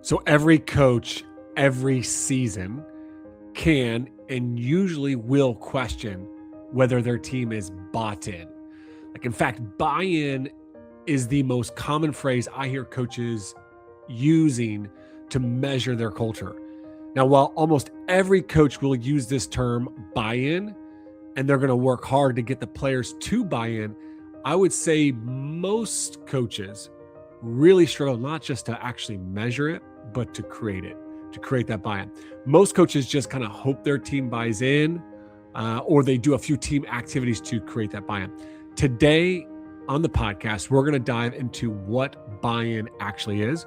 So every coach, every season can and usually will question whether their team is bought in. Like, in fact, buy-in is the most common phrase I hear coaches using to measure their culture. Now, while almost every coach will use this term buy-in, and they're going to work hard to get the players to buy in, I would say most coaches really struggle not just to actually measure it, but to create it, to create that buy-in. Most coaches just kind of hope their team buys in, or they do a few team activities to create that buy-in. Today on the podcast, we're going to dive into what buy-in actually is,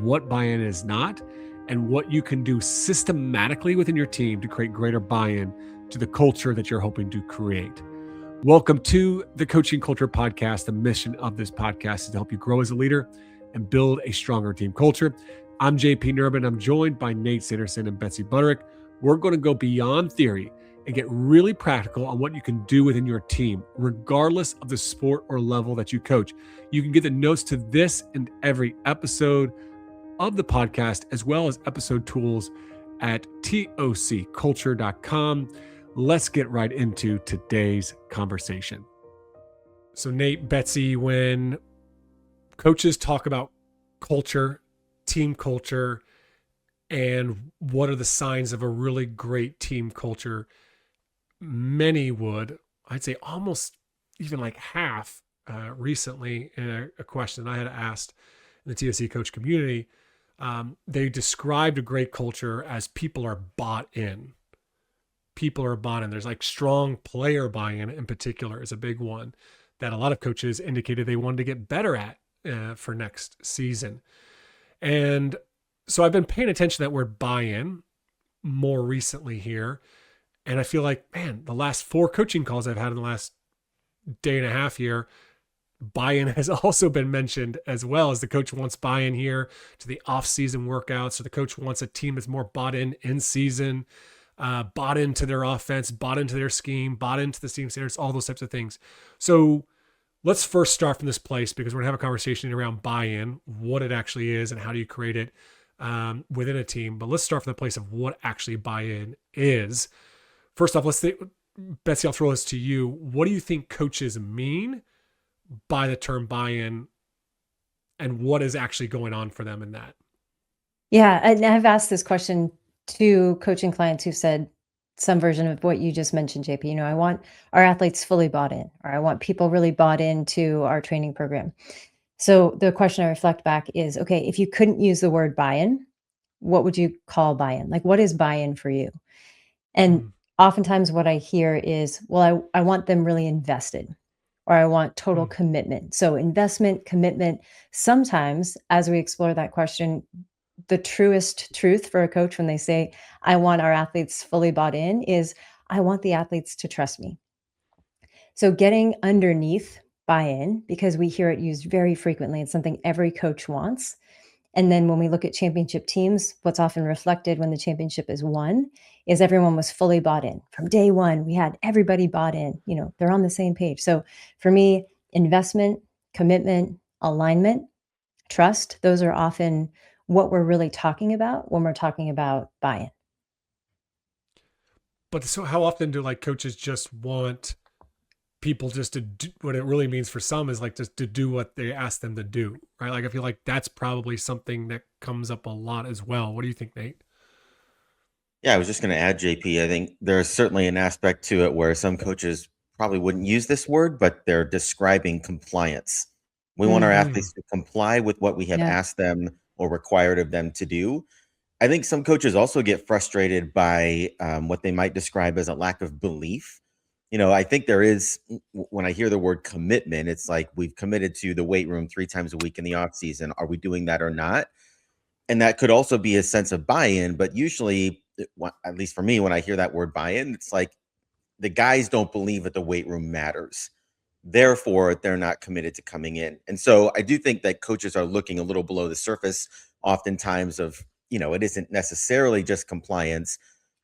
what buy-in is not, and what you can do systematically within your team to create greater buy-in to the culture that you're hoping to create. Welcome to the Coaching Culture Podcast. The mission of this podcast is to help you grow as a leader and build a stronger team culture. I'm JP Nerbun. I'm joined by Nate Sanderson and Betsy Butterrick. We're going to go beyond theory and get really practical on what you can do within your team, regardless of the sport or level that you coach. You can get the notes to this and every episode of the podcast, as well as episode tools at tocculture.com. Let's get right into today's conversation. So Nate, Betsy, when coaches talk about culture, team culture, and what are the signs of a really great team culture, many would, I'd say almost even like half recently in a question I had asked in the TSC coach community, they described a great culture as people are bought in. People are bought in. There's like strong player buy-in in particular is a big one that a lot of coaches indicated they wanted to get better at for next season. And so I've been paying attention to that word buy-in more recently here. And I feel like, man, the last 4 coaching calls I've had in the last day and a half here, buy-in has also been mentioned as well, as the coach wants buy-in here to the off-season workouts. So the coach wants a team that's more bought in season, bought into their offense, bought into their scheme, bought into the team standards, all those types of things. So let's first start from this place, because we're gonna have a conversation around buy-in, what it actually is and how do you create it within a team. But let's start from the place of what actually buy-in is. First off, let's think, Betsy, I'll throw this to you. What do you think coaches mean by the term buy-in, and what is actually going on for them in that? Yeah, and I've asked this question to coaching clients who said some version of what you just mentioned, JP. I want our athletes fully bought in, or I want people really bought into our training program. So the question I reflect back is, okay, if you couldn't use the word buy-in, what would you call buy-in? Like, what is buy-in for you? And oftentimes what I hear is, well, I want them really invested, or I want total commitment. So investment, commitment. Sometimes as we explore that question, the truest truth for a coach when they say, I want our athletes fully bought in, is I want the athletes to trust me. So getting underneath buy-in, because we hear it used very frequently, it's something every coach wants. And then when we look at championship teams, what's often reflected when the championship is won is everyone was fully bought in. From day one, we had everybody bought in, they're on the same page. So for me, investment, commitment, alignment, trust, those are often what we're really talking about when we're talking about buy-in. But so how often do like coaches just want people just to do what it really means for some is like just to do what they ask them to do, right? Like I feel like that's probably something that comes up a lot as well. What do you think, Nate? Yeah, I was just going to add, JP, I think there's certainly an aspect to it where some coaches probably wouldn't use this word, but they're describing compliance. We want our athletes to comply with what we have Yeah. asked them or required of them to do. I think some coaches also get frustrated by what they might describe as a lack of belief. I think there is, when I hear the word commitment, it's like we've committed to the weight room 3 times a week in the off season. Are we doing that or not? And that could also be a sense of buy-in, but usually, at least for me, when I hear that word buy-in, it's like the guys don't believe that the weight room matters. Therefore, they're not committed to coming in. And so I do think that coaches are looking a little below the surface oftentimes of, it isn't necessarily just compliance,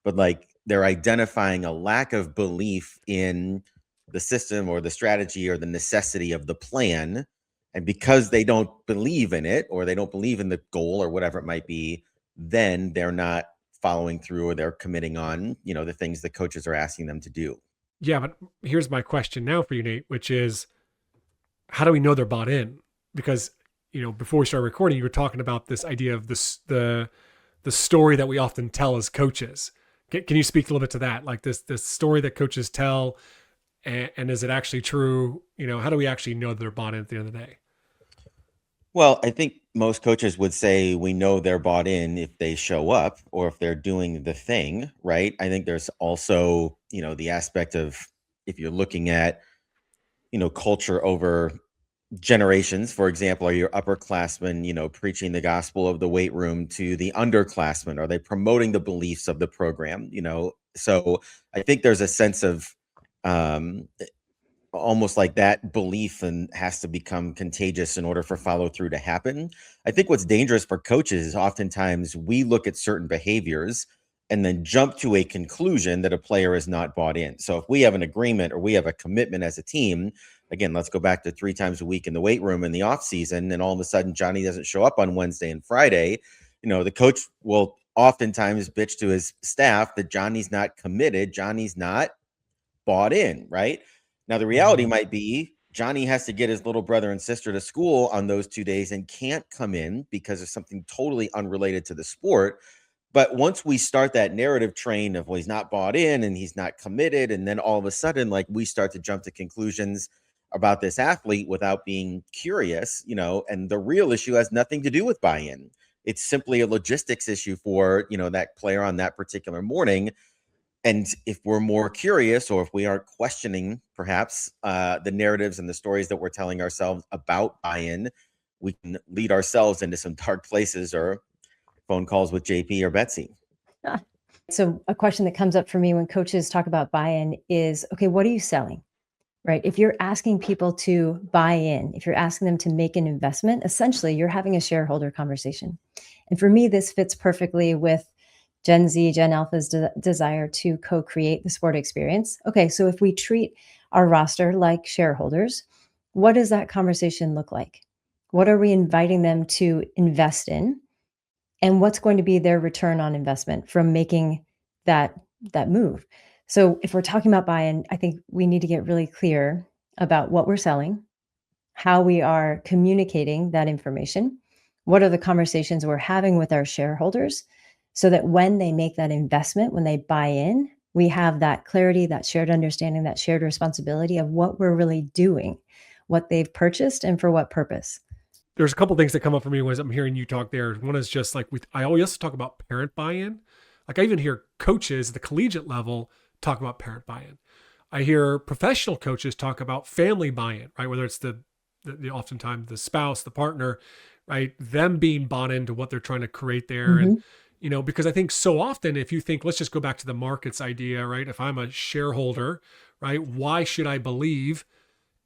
but like they're identifying a lack of belief in the system or the strategy or the necessity of the plan. And because they don't believe in it, or they don't believe in the goal or whatever it might be, then they're not following through, or they're committing on, the things the coaches are asking them to do. Yeah, but here's my question now for you, Nate, which is, how do we know they're bought in? Because, before we started recording, you were talking about this idea of the story that we often tell as coaches. Can you speak a little bit to that? Like this story that coaches tell, and is it actually true? How do we actually know that they're bought in at the end of the day? Well, I think most coaches would say we know they're bought in if they show up or if they're doing the thing, right? I think there's also, the aspect of, if you're looking at, culture over generations, for example, are your upperclassmen, preaching the gospel of the weight room to the underclassmen? Are they promoting the beliefs of the program? So I think there's a sense of um, almost like that belief and has to become contagious in order for follow through to happen. I think what's dangerous for coaches is oftentimes we look at certain behaviors and then jump to a conclusion that a player is not bought in. So if we have an agreement or we have a commitment as a team, again, let's go back to 3 times a week in the weight room in the off season, and all of a sudden Johnny doesn't show up on Wednesday and Friday, the coach will oftentimes bitch to his staff that Johnny's not committed, Johnny's not bought in, right? Now, the reality might be Johnny has to get his little brother and sister to school on those 2 days and can't come in because of something totally unrelated to the sport. But once we start that narrative train of, well, he's not bought in and he's not committed, and then all of a sudden, like, we start to jump to conclusions about this athlete without being curious, and the real issue has nothing to do with buy-in. It's simply a logistics issue for, that player on that particular morning. And if we're more curious, or if we aren't questioning perhaps the narratives and the stories that we're telling ourselves about buy-in, we can lead ourselves into some dark places, or phone calls with JP or Betsy. So a question that comes up for me when coaches talk about buy-in is, okay, what are you selling? Right? If you're asking people to buy in, if you're asking them to make an investment, essentially you're having a shareholder conversation. And for me, this fits perfectly with Gen Z, Gen Alpha's desire to co-create the sport experience. Okay, so if we treat our roster like shareholders, what does that conversation look like? What are we inviting them to invest in? And what's going to be their return on investment from making that move? So if we're talking about buy-in, I think we need to get really clear about what we're selling, how we are communicating that information, what are the conversations we're having with our shareholders, so that when they make that investment, when they buy in, we have that clarity, that shared understanding, that shared responsibility of what we're really doing, what they've purchased, and for what purpose. There's a couple things that come up for me as I'm hearing you talk there. One is just like, I always also talk about parent buy-in. Like, I even hear coaches at the collegiate level talk about parent buy-in. I hear professional coaches talk about family buy-in, right? Whether it's the oftentimes the spouse, the partner, right? Them being bought into what they're trying to create there. Mm-hmm. And, because I think so often, if you think, let's just go back to the markets idea, right? If I'm a shareholder, right? Why should I believe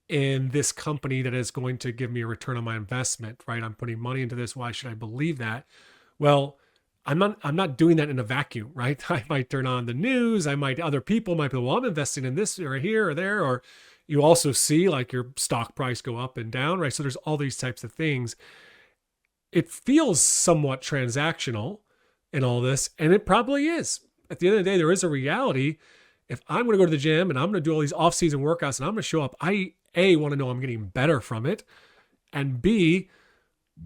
in this company that is going to give me a return on my investment, right? I'm putting money into this. Why should I believe that? Well, I'm not doing that in a vacuum, right? I might turn on the news. Other people might be, well, I'm investing in this or here or there, or you also see like your stock price go up and down, right? So there's all these types of things. It feels somewhat transactional in all this, and it probably is. At the end of the day, there is a reality. If I'm going to go to the gym and I'm going to do all these off-season workouts and I'm going to show up, I want to know I'm getting better from it, and B,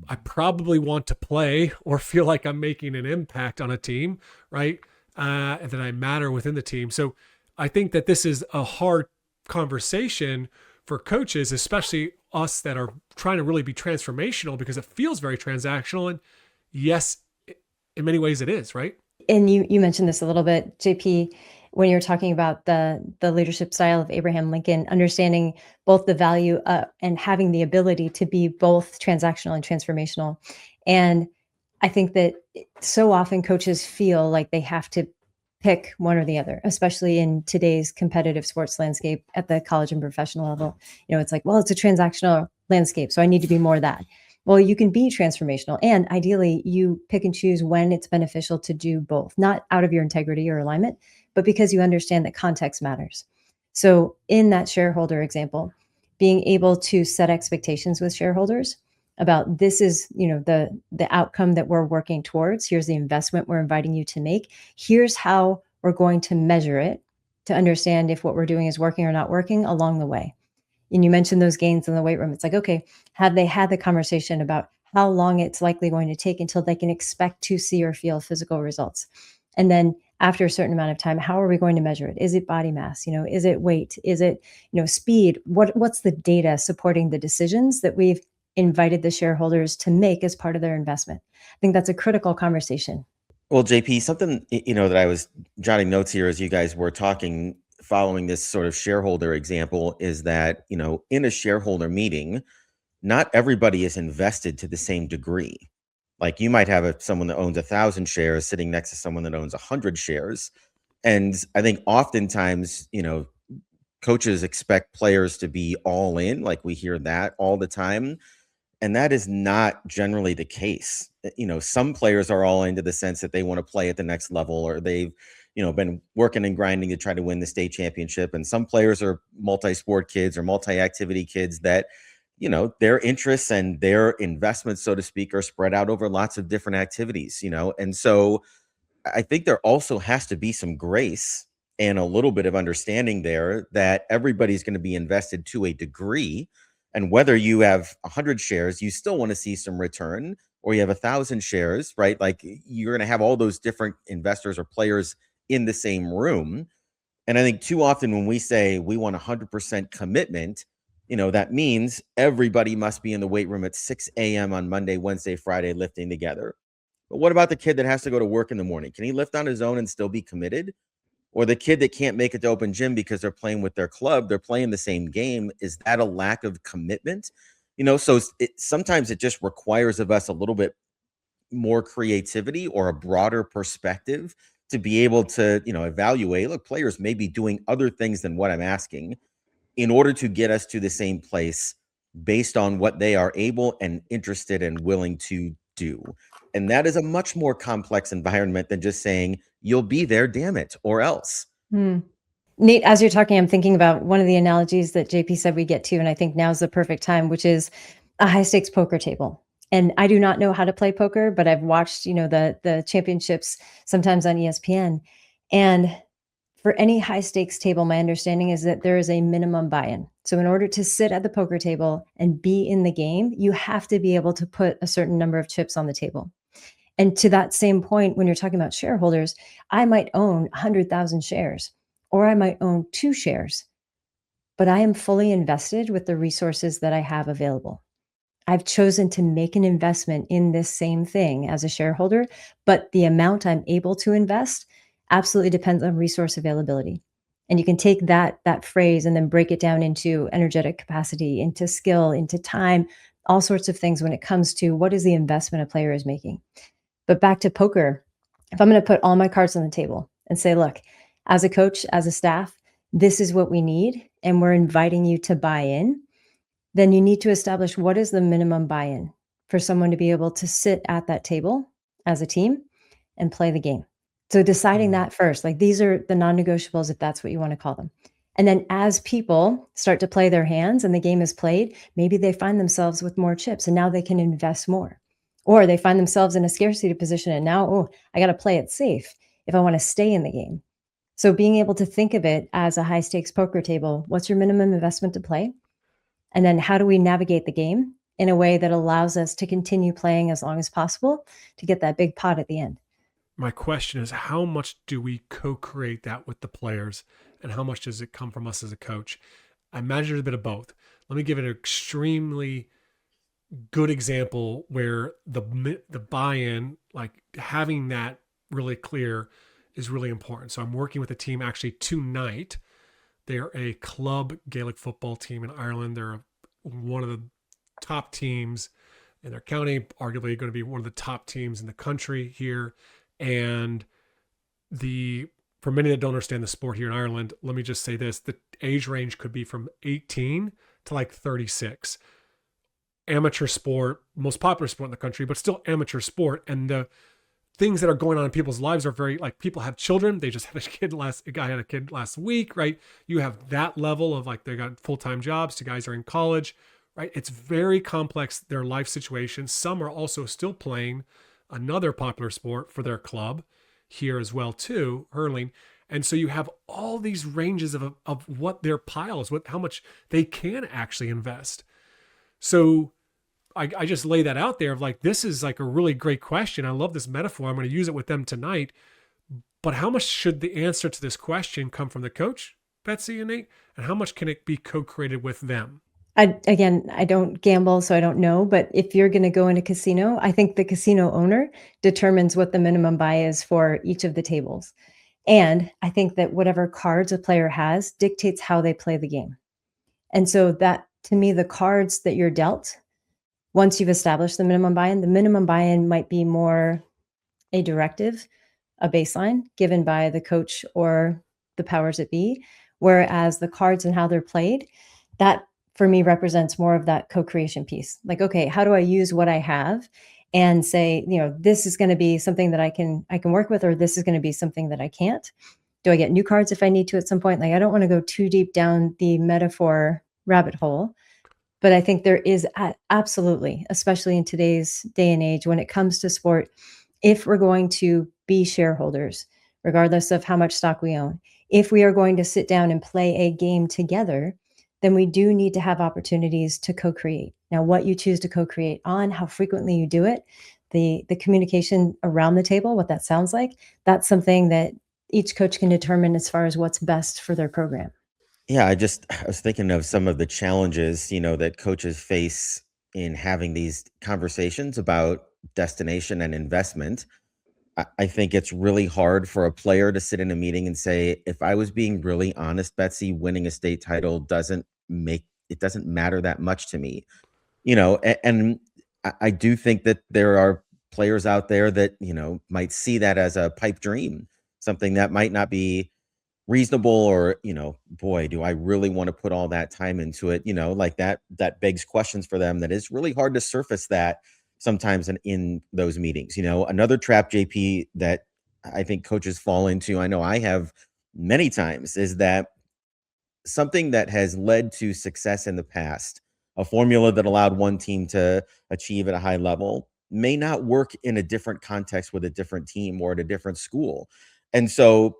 I probably want to play or feel like I'm making an impact on a team, right? And that I matter within the team. So I think that this is a hard conversation for coaches, especially us that are trying to really be transformational, because it feels very transactional. And yes, in many ways it is, right? And you mentioned this a little bit, JP, when you're talking about the leadership style of Abraham Lincoln, understanding both the value and having the ability to be both transactional and transformational. And I think that so often coaches feel like they have to pick one or the other, especially in today's competitive sports landscape at the college and professional level. It's like, well, it's a transactional landscape, so I need to be more of that. Well, you can be transformational, and ideally you pick and choose when it's beneficial to do both, not out of your integrity or alignment, but because you understand that context matters. So in that shareholder example, being able to set expectations with shareholders about this is, the outcome that we're working towards. Here's the investment we're inviting you to make. Here's how we're going to measure it to understand if what we're doing is working or not working along the way. And you mentioned those gains in the weight room. It's like, okay, have they had the conversation about how long it's likely going to take until they can expect to see or feel physical results? And then after a certain amount of time, how are we going to measure it? Is it body mass? Is it weight? Is it, speed? What's the data supporting the decisions that we've invited the shareholders to make as part of their investment? I think that's a critical conversation. Well, JP, something, that I was jotting notes here as you guys were talking, following this sort of shareholder example, is that, in a shareholder meeting, not everybody is invested to the same degree. Like you might have someone that owns 1,000 shares sitting next to someone that owns 100 shares. And I think oftentimes, coaches expect players to be all in. Like we hear that all the time. And that is not generally the case. Some players are all into the sense that they want to play at the next level, or they've, been working and grinding to try to win the state championship. And some players are multi-sport kids or multi-activity kids that, their interests and their investments, so to speak, are spread out over lots of different activities, And so I think there also has to be some grace and a little bit of understanding there that everybody's going to be invested to a degree. And whether you have 100 shares, you still want to see some return, or you have 1,000 shares, right? Like you're going to have all those different investors or players in the same room. And I think too often when we say we want 100% commitment, that means everybody must be in the weight room at 6 a.m. on Monday, Wednesday, Friday, lifting together. But what about the kid that has to go to work in the morning? Can he lift on his own and still be committed? Or the kid that can't make it to open gym because they're playing with their club, they're playing the same game. Is that a lack of commitment? So sometimes it just requires of us a little bit more creativity or a broader perspective to be able to, evaluate, look, players may be doing other things than what I'm asking in order to get us to the same place based on what they are able and interested and willing to do. And that is a much more complex environment than just saying, you'll be there, damn it, or else. Nate, as you're talking, I'm thinking about one of the analogies that JP said we get to, and I think now's the perfect time, which is a high stakes poker table. And I do not know how to play poker, but I've watched, the championships sometimes on ESPN. And for any high stakes table, my understanding is that there is a minimum buy-in. So in order to sit at the poker table and be in the game, you have to be able to put a certain number of chips on the table. And to that same point, when you're talking about shareholders, I might own 100,000 shares, or I might own 2 shares, but I am fully invested with the resources that I have available. I've chosen to make an investment in this same thing as a shareholder, but the amount I'm able to invest absolutely depends on resource availability. And you can take that phrase and then break it down into energetic capacity, into skill, into time, all sorts of things when it comes to what is the investment a player is making. But back to poker, if I'm going to put all my cards on the table and say, look, as a coach, as a staff, this is what we need, and we're inviting you to buy in, then you need to establish what is the minimum buy-in for someone to be able to sit at that table as a team and play the game. So deciding that first, like these are the non-negotiables, if that's what you want to call them. And then as people start to play their hands and the game is played, maybe they find themselves with more chips and now they can invest more. Or they find themselves in a scarcity position and now, I got to play it safe if I want to stay in the game. So being able to think of it as a high stakes poker table, what's your minimum investment to play? And then how do we navigate the game in a way that allows us to continue playing as long as possible to get that big pot at the end? My question is, how much do we co-create that with the players, and how much does it come from us as a coach? I measured a bit of both. Let me give an extremely good example where the buy-in, like having that really clear, is really important. So I'm working with a team actually tonight. They're a club Gaelic football team in Ireland. They're one of the top teams in their county, arguably going to be one of the top teams in the country here. And for many that don't understand the sport here in Ireland, let me just say this: the age range could be from 18 to like 36. Amateur sport, most popular sport in the country, but still amateur sport. And the things that are going on in people's lives are very, like, people have children. They just had a guy had a kid last week, right? You have that level of, like, they got full-time jobs, two guys are in college, right? It's very complex, their life situation. Some are also still playing another popular sport for their club here as well too, hurling. And so you have all these ranges of what their piles, how much they can actually invest. So I just lay that out there of, like, this is like a really great question. I love this metaphor. I'm going to use it with them tonight. But how much should the answer to this question come from the coach, Betsy and Nate? And how much can it be co-created with them? I don't gamble, so I don't know. But if you're going to go in a casino, I think the casino owner determines what the minimum buy is for each of the tables. And I think that whatever cards a player has dictates how they play the game. And so that, to me, the cards that you're dealt, once you've established the minimum buy-in might be more a directive, a baseline given by the coach or the powers that be, whereas the cards and how they're played, that for me represents more of that co-creation piece. Like, okay, how do I use what I have and say, this is going to be something that I can work with, or this is going to be something that I can't? Do I get new cards if I need to at some point? Like, I don't want to go too deep down the metaphor rabbit hole. But I think there is absolutely, especially in today's day and age, when it comes to sport, if we're going to be shareholders, regardless of how much stock we own, if we are going to sit down and play a game together, then we do need to have opportunities to co-create. Now, what you choose to co-create on, how frequently you do it, the communication around the table, what that sounds like, that's something that each coach can determine as far as what's best for their program. Yeah, I was thinking of some of the challenges, that coaches face in having these conversations about destination and investment. I think it's really hard for a player to sit in a meeting and say, if I was being really honest, Betsy, winning a state title doesn't matter that much to me. And I do think that there are players out there that, might see that as a pipe dream, something that might not be reasonable, or boy, do I really want to put all that time into it, like that begs questions for them that is really hard to surface that sometimes in those meetings. Another trap, JP, that I think coaches fall into, I know I have many times, is that something that has led to success in the past, a formula that allowed one team to achieve at a high level, may not work in a different context with a different team or at a different school. And so,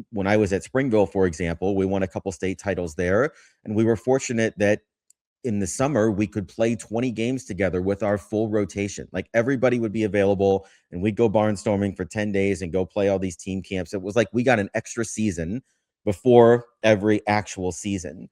when I was at Springville, for example, we won a couple state titles there, and we were fortunate that in the summer we could play 20 games together with our full rotation. Like, everybody would be available, and we'd go barnstorming for 10 days and go play all these team camps. It was like we got an extra season before every actual season.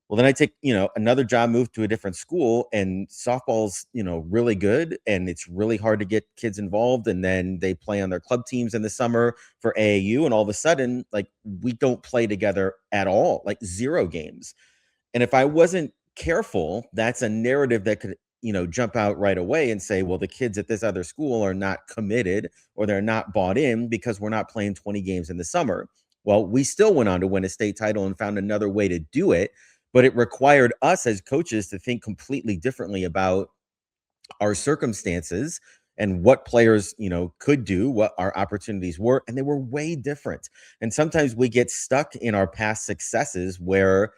Well, then I take, another job, move to a different school, and softball's, really good, and it's really hard to get kids involved. And then they play on their club teams in the summer for AAU, and all of a sudden, like, we don't play together at all, like 0 games. And if I wasn't careful, that's a narrative that could, jump out right away and say, well, the kids at this other school are not committed, or they're not bought in because we're not playing 20 games in the summer. Well, we still went on to win a state title and found another way to do it. But it required us as coaches to think completely differently about our circumstances and what players, could do, what our opportunities were, and they were way different. And sometimes we get stuck in our past successes where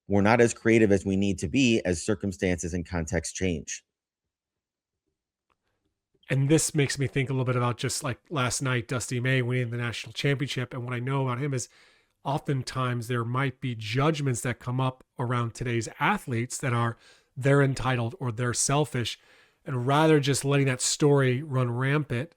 we're not as creative as we need to be as circumstances and context change. And this makes me think a little bit about, just like last night, Dusty May winning the national championship. And what I know about him is, oftentimes there might be judgments that come up around today's athletes that are, they're entitled or they're selfish. And rather just letting that story run rampant,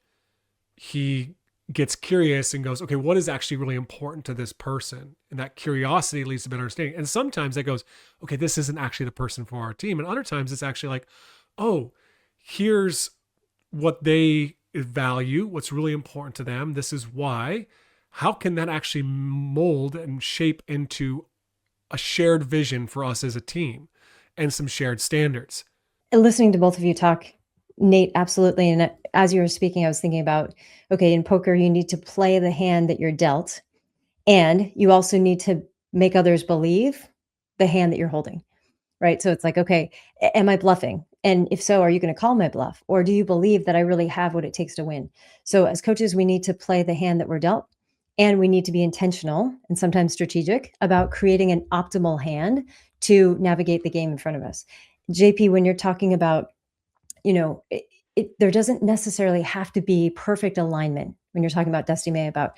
he gets curious and goes, okay, what is actually really important to this person? And that curiosity leads to better understanding. And sometimes that goes, okay, this isn't actually the person for our team. And other times it's actually like, oh, here's what they value, what's really important to them. This is why. How can that actually mold and shape into a shared vision for us as a team and some shared standards? And listening to both of you talk, Nate, absolutely. And as you were speaking, I was thinking about, okay, in poker, you need to play the hand that you're dealt, and you also need to make others believe the hand that you're holding, right? So it's like, okay, am I bluffing? And if so, are you going to call my bluff? Or do you believe that I really have what it takes to win? So as coaches, we need to play the hand that we're dealt, and we need to be intentional and sometimes strategic about creating an optimal hand to navigate the game in front of us. JP, when you're talking about, there doesn't necessarily have to be perfect alignment when you're talking about Dusty May about,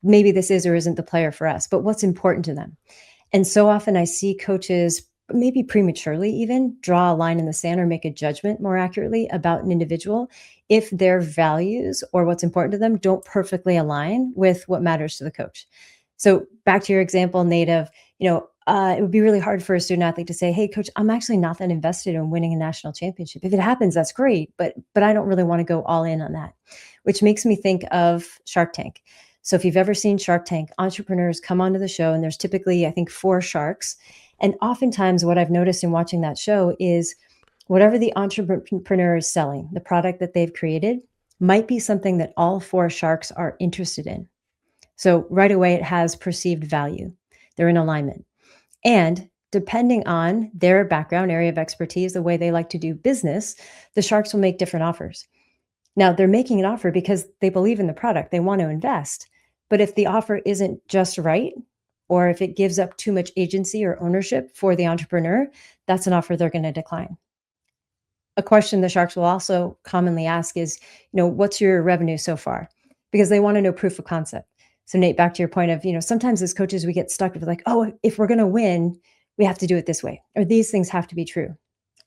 maybe this is or isn't the player for us, but what's important to them. And so often I see coaches, maybe prematurely even, draw a line in the sand or make a judgment more accurately about an individual if their values or what's important to them don't perfectly align with what matters to the coach. So back to your example, Nate, of, it would be really hard for a student athlete to say, hey, coach, I'm actually not that invested in winning a national championship. If it happens, that's great, but I don't really want to go all in on that, which makes me think of Shark Tank. So if you've ever seen Shark Tank, entrepreneurs come onto the show, and there's typically, I think, 4 sharks. And oftentimes what I've noticed in watching that show is whatever the entrepreneur is selling, the product that they've created, might be something that all 4 sharks are interested in. So right away, it has perceived value. They're in alignment. And depending on their background, area of expertise, the way they like to do business, the sharks will make different offers. Now, they're making an offer because they believe in the product. They want to invest. But if the offer isn't just right, or if it gives up too much agency or ownership for the entrepreneur, that's an offer they're going to decline. A question the sharks will also commonly ask is, what's your revenue so far? Because they want to know proof of concept. So Nate, back to your point of, sometimes as coaches, we get stuck with like, oh, if we're going to win, we have to do it this way, or these things have to be true.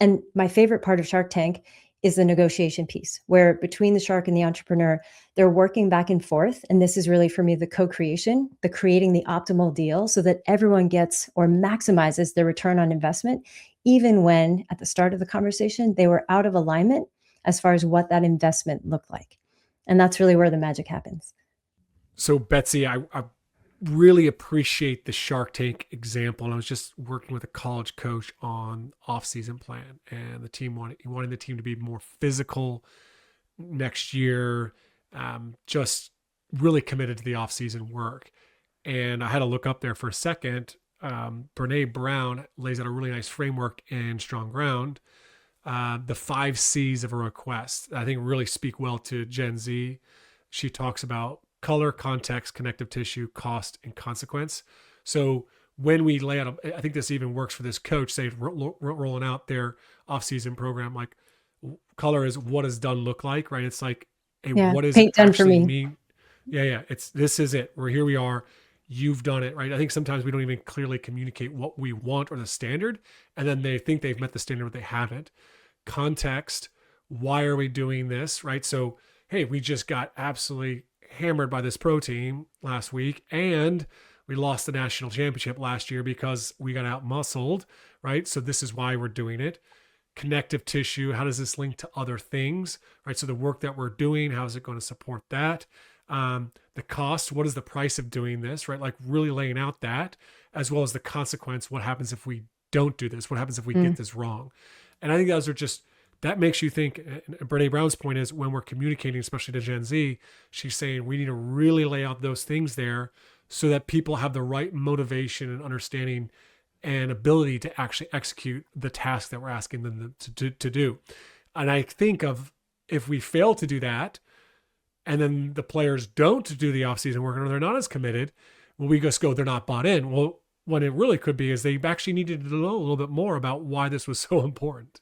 And my favorite part of Shark Tank is the negotiation piece, where between the shark and the entrepreneur, they're working back and forth. And this is really, for me, the co-creation, the creating the optimal deal so that everyone gets or maximizes their return on investment, even when at the start of the conversation, they were out of alignment as far as what that investment looked like. And that's really where the magic happens. So Betsy, I really appreciate the Shark Tank example. And I was just working with a college coach on off-season plan, and the team wanting the team to be more physical next year, just really committed to the off-season work. And I had to look up there for a second. Brené Brown lays out a really nice framework in Strong Ground. The 5 C's of a request, I think, really speak well to Gen Z. She talks about color, context, connective tissue, cost, and consequence. So when we lay out, I think this even works for this coach, say rolling out their off-season program, like color is what does done look like, right? It's like, hey, what does it actually mean? Yeah. This is it. Here we are. You've done it, right? I think sometimes we don't even clearly communicate what we want or the standard, and then they think they've met the standard, but they haven't. Context, why are we doing this, right? So, hey, we just got absolutely hammered by this pro team last week, and we lost the national championship last year because we got out muscled, right? So this is why we're doing it. Connective tissue, how does this link to other things, right? So the work that we're doing, how is it going to support that? The cost, what is the price of doing this, right? Like really laying out that, as well as the consequence. What happens if we don't do this? What happens if we get this wrong? And I think those are just, that makes you think. Brené Brown's point is, when we're communicating, especially to Gen Z, she's saying we need to really lay out those things there so that people have the right motivation and understanding and ability to actually execute the task that we're asking them to do. And I think of, if we fail to do that, and then the players don't do the off-season work, or they're not as committed, well, we just go, they're not bought in. Well, what it really could be is they actually needed to know a little bit more about why this was so important,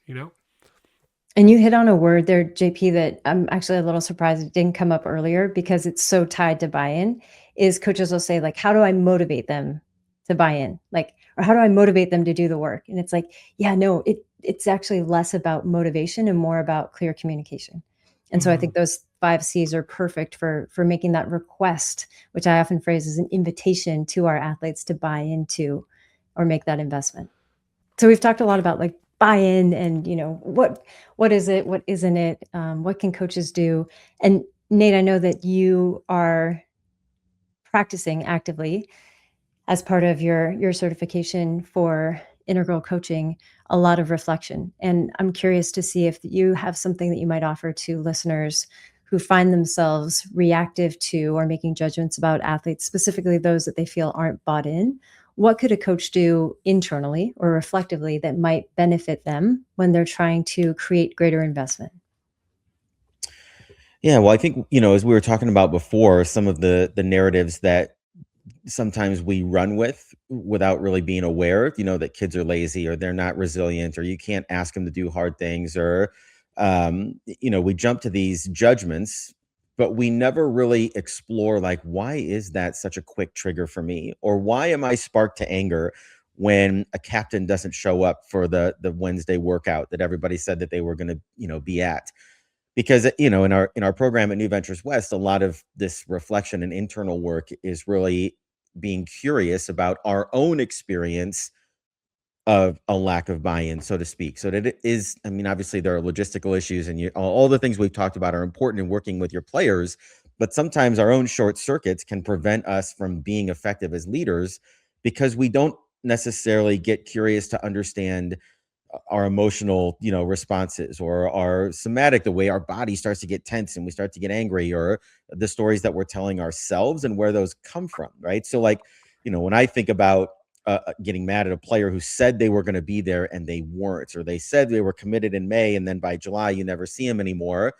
And you hit on a word there, JP, that I'm actually a little surprised it didn't come up earlier, because it's so tied to buy-in. Is coaches will say, like, how do I motivate them to buy in? Like, or how do I motivate them to do the work? And it's like, yeah, no, it's actually less about motivation and more about clear communication. And so I think those 5 C's are perfect for making that request, which I often phrase as an invitation to our athletes to buy into or make that investment. So we've talked a lot about like buy-in and, what is it? What isn't it? What can coaches do? And Nate, I know that you are practicing actively as part of your certification for integral coaching, a lot of reflection. And I'm curious to see if you have something that you might offer to listeners who find themselves reactive to or making judgments about athletes, specifically those that they feel aren't bought in, what could a coach do internally or reflectively that might benefit them when they're trying to create greater investment? Yeah, well, I think, as we were talking about before, some of the narratives that sometimes we run with without really being aware, that kids are lazy or they're not resilient or you can't ask them to do hard things or we jump to these judgments, but we never really explore, like, why is that such a quick trigger for me? Or why am I sparked to anger when a captain doesn't show up for the Wednesday workout that everybody said that they were going to, be at? Because in our program at New Ventures West, a lot of this reflection and internal work is really being curious about our own experience of a lack of buy-in, so to speak. So that it is, I mean, obviously there are logistical issues, and all the things we've talked about are important in working with your players, but sometimes our own short circuits can prevent us from being effective as leaders because we don't necessarily get curious to understand our emotional, responses, or our somatic, the way our body starts to get tense and we start to get angry, or the stories that we're telling ourselves and where those come from, right? So, like, when I think about getting mad at a player who said they were going to be there and they weren't, or they said they were committed in May and then by July you never see them anymore.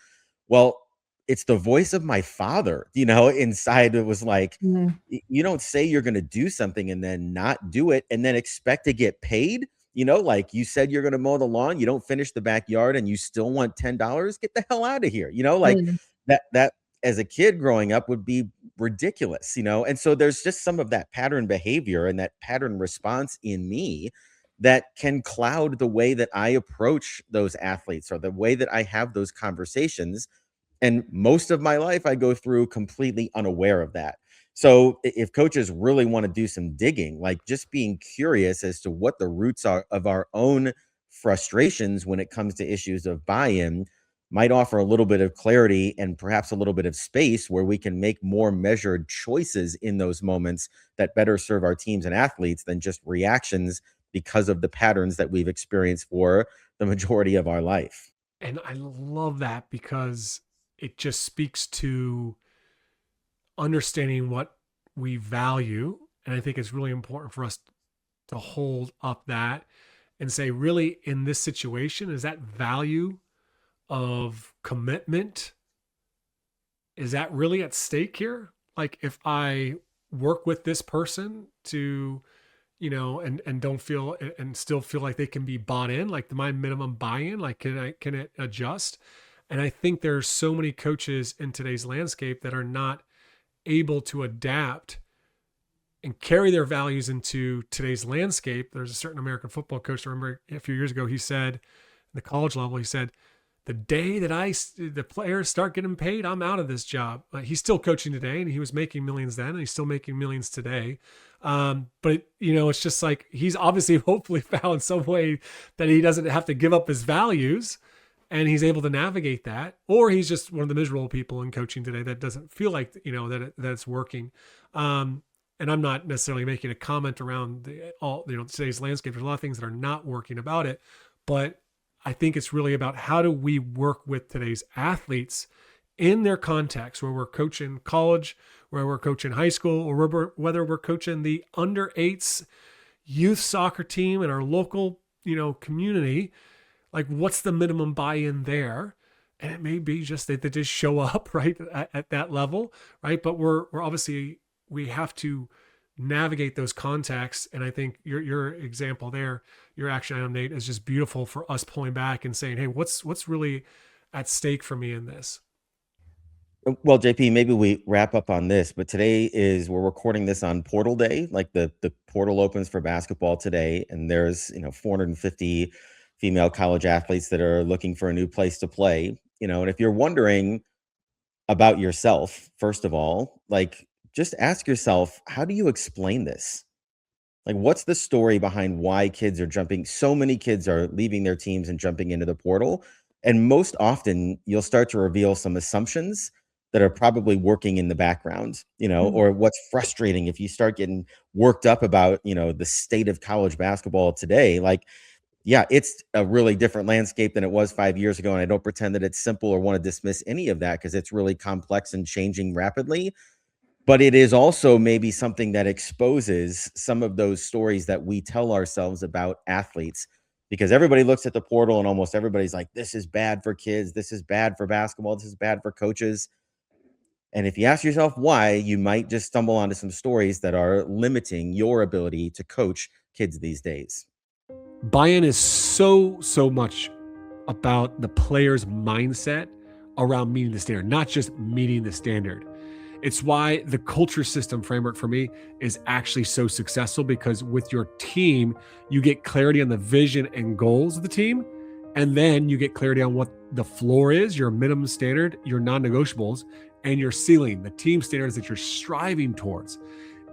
Well, it's the voice of my father, inside. It was like, Mm, you don't say you're going to do something and then not do it and then expect to get paid. Like, you said you're going to mow the lawn, you don't finish the backyard, and you still want $10. Get the hell out of here. Like, mm, that as a kid growing up would be ridiculous. And so there's just some of that pattern behavior and that pattern response in me that can cloud the way that I approach those athletes or the way that I have those conversations. And most of my life, I go through completely unaware of that. So if coaches really want to do some digging, like just being curious as to what the roots are of our own frustrations when it comes to issues of buy-in, might offer a little bit of clarity and perhaps a little bit of space where we can make more measured choices in those moments that better serve our teams and athletes than just reactions because of the patterns that we've experienced for the majority of our life. And I love that because it just speaks to understanding what we value. And I think it's really important for us to hold up that and say, really, in this situation, is that value of commitment, is that really at stake here? Like, if I work with this person to, and don't feel and still feel like they can be bought in, like my minimum buy-in, like can it adjust? And I think there's so many coaches in today's landscape that are not able to adapt and carry their values into today's landscape. There's a certain American football coach, I remember a few years ago, he said, the college level, he said, the day that the players start getting paid, I'm out of this job. He's still coaching today, and he was making millions then, and he's still making millions today. But it's just like, he's obviously hopefully found some way that he doesn't have to give up his values, and he's able to navigate that. Or he's just one of the miserable people in coaching today that doesn't feel like, that it's working. And I'm not necessarily making a comment around today's landscape. There's a lot of things that are not working about it, but I think it's really about how do we work with today's athletes in their context, where we're coaching college, where we're coaching high school, or whether we're coaching the under 8s youth soccer team in our local, community. Like, what's the minimum buy-in there? And it may be just that they just show up right at that level, right? But we're obviously, we have to navigate those contexts. And I think your example there, your action item, Nate, is just beautiful for us pulling back and saying, hey, what's really at stake for me in this? Well, JP, maybe we wrap up on this, but we're recording this on Portal Day. Like, the portal opens for basketball today, and there's 450 female college athletes that are looking for a new place to play. And if you're wondering about yourself, first of all, like, just ask yourself, how do you explain this? Like, what's the story behind why so many kids are leaving their teams and jumping into the portal? And most often you'll start to reveal some assumptions that are probably working in the background, mm, or what's frustrating if you start getting worked up about, the state of college basketball today. Like, yeah, it's a really different landscape than it was 5 years ago. And I don't pretend that it's simple or want to dismiss any of that, because it's really complex and changing rapidly. But it is also maybe something that exposes some of those stories that we tell ourselves about athletes, because everybody looks at the portal and almost everybody's like, this is bad for kids. This is bad for basketball. This is bad for coaches. And if you ask yourself why, you might just stumble onto some stories that are limiting your ability to coach kids these days. Buy-in is so much about the player's mindset around meeting the standard, not just meeting the standard. It's why the culture system framework for me is actually so successful, because with your team, you get clarity on the vision and goals of the team. And then you get clarity on what the floor is, your minimum standard, your non-negotiables, and your ceiling, the team standards that you're striving towards.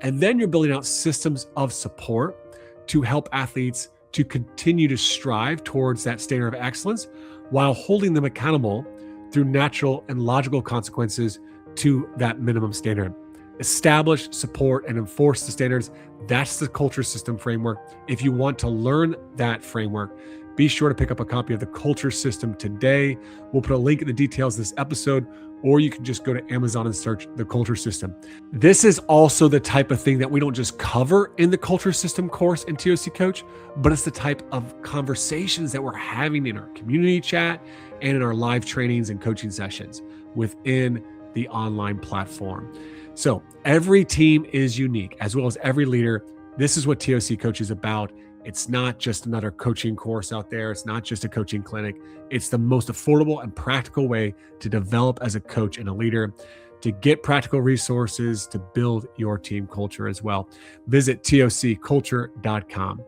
And then you're building out systems of support to help athletes to continue to strive towards that standard of excellence while holding them accountable through natural and logical consequences to that minimum standard. Establish, support, and enforce the standards. That's the culture system framework. If you want to learn that framework, be sure to pick up a copy of the culture system today. We'll put a link in the details of this episode, or you can just go to Amazon and search the culture system. This is also the type of thing that we don't just cover in the culture system course in TOC Coach, but it's the type of conversations that we're having in our community chat and in our live trainings and coaching sessions within the online platform. So every team is unique, as well as every leader. This is what TOC Coach is about. It's not just another coaching course out there. It's not just a coaching clinic. It's the most affordable and practical way to develop as a coach and a leader, to get practical resources to build your team culture as well. Visit tocculture.com.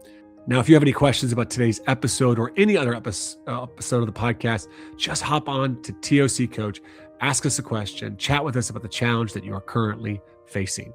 Now, if you have any questions about today's episode or any other episode of the podcast, just hop on to TOC Coach, ask us a question, chat with us about the challenge that you are currently facing.